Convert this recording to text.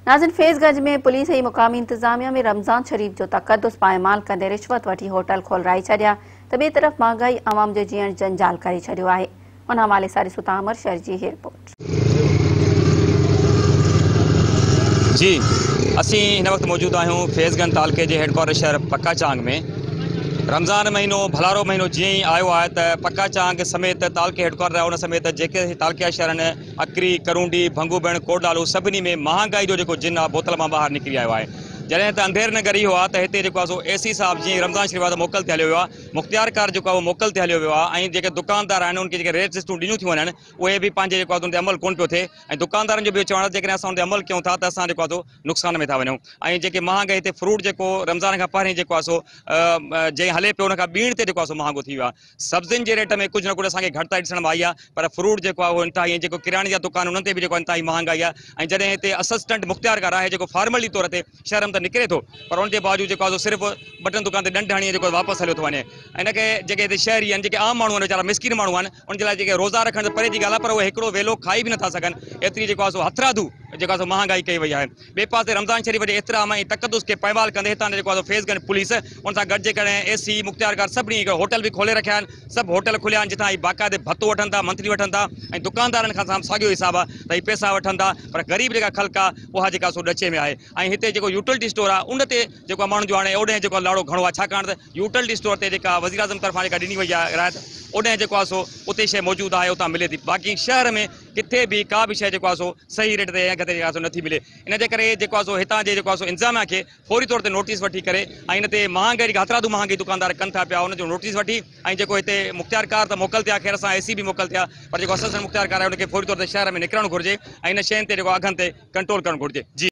नाज़िन फैज़गंज में पुलिस ऐं मुक़ामी इंतज़ामिया में रमज़ान शरीफ़ जो तक़द्दुस पायमाल कंदे रिश्वत वठी होटल खोलराए छॾिया त ॿिए तरफ़ महांगाई आवाम जो जीअण जंजाल करे छॾियो आहे। उन हवाले सां ॾिसूं था अमर शहर जी रिपोर्ट। जी असी इन वक्त मौजूद आहियूं फैज़गंज तालके के हेडक्वार्टर शहर पक्का चांग में। रमज़ान महीनो भलारो महीनो जी ही आयो है तो पक्का चांग समेत तालके हेडक्वार्टर है उन समेत जेके तालकिया शहर अकरी करूंडी भंगूबण कोडालू सभिनी में महांगाई जो जो जिन आहे बोतल में बाहर निकली आयो है। जैसे तो अंधेर नगर इहो आहे त हिते जेको आहे सो एसी साहब जी रमज़ान शरीफ़ आहे मोकल ते हलियो वियो आहे, मुख्तियार कार जेको आहे मोकल ते हलियो वियो आहे ऐं जेके दुकानदार आहिनि उनखे जेके रेट लिस्टूं ॾिनियूं थियूं वञनि उहे बि पंहिंजे जेको आहे उन ते अमल कोन पियो थिए ऐं दुकानदारनि जो बि चवण जेकॾहिं असां उन ते अमल कयूं था त असां जेको आहे सो नुक़सान में था वञूं ऐं जेके महांगाई हिते फ्रूट जेको रमज़ान खां पहिरीं जेको आहे सो जंहिं हले पियो उन खां ॿीण ते जेको आहे सो महांगो थी वियो आहे। सब्ज़ियुनि जे रेट में कुझु न कुझु असांखे घटिताई ॾिसण में आई आहे पर फ्रूट जेको आहे उहो इंतिहाई जेको किराणे जा दुकान उन्हनि ते बि जेको इंतिहाई महांगाई आहे ऐं जॾहिं हिते असिस्टेंट मुख्तियार कार आहे जेको फॉर्मली तौर ते शहर में त निकिरे थो पर उनके बावजूद जेको आहे सिर्फ़ु बटन दुकान ते ॾंढ हणी जेको वापसि हलियो थो वञे। इनखे जेके हिते शहरी आहिनि जेके आम माण्हू आहिनि वीचारा मिसकिन माण्हू आहिनि उनजे लाइ जेके रोज़ा रखण परे जी ॻाल्हि आहे पर उहे हिकिड़ो वेलो खाई बि नथा सघनि एतिरी जेको आहे सो हथरादू जेको आहे महांगाई कई वई आहे। ॿिए पासे रमज़ान शरीफ़ जे एतिराम ऐं तक़द्दुस खे पैमाल कंदे हितां जेको आहे फैज़गंज पुलिस उन सां गॾु जेकॾहिं एसी मुख्तियारकार सभिनी होटल भी खोले रखिया आहिनि, सभु होटल खुलिया आहिनि जितां बाक़ाइदे भत्तो वठनि था, मंथली वठनि था ऐं दुकानदारनि खां साॻियो हिसाब आहे त हीअ पैसा वठनि था पर ग़रीब जेका ख़ल्क आहे उहा जेका सो ॾचे में आहे। ऐं हिते जेको यूटिलिटी स्टोर आहे उन ते जेको माण्हुनि जो हाणे ओॾे जेको लाड़ो घणो आहे छाकाणि त यूटिलिटी स्टोर ते जेका वज़ीर आज़म तरफ़ां जेका ॾिनी वई आहे रिआयत ओॾे जेको आहे सो उते शइ मौजूदु आहे उतां मिले थी, बाक़ी शहर में किथे बि का बि शइ जेको आहे सो सही रेट ते या किथे जेका सो नथी मिले। इन जे करे जेको आहे सो हितां जे जेको आहे सो इंतिज़ामिया खे फौरी तौर ते नोटिस वठी करे ऐं इन ते महांगाई जेका हथरादू महांगाई दुकानदार कनि था पिया उन जो नोटिस वठी ऐं जेको हिते मुख्तियार कार त मोकल थिया ख़ैर असां एसी बि मोकल थिया पर जेको असिस्टेंट मुख्तियार कार आहे उनखे फौरी तौर ते शहर में निकिरणु घुरिजे ऐं इन शयुनि ते जेको अघनि ते कंट्रोल करणु घुरिजे। जी।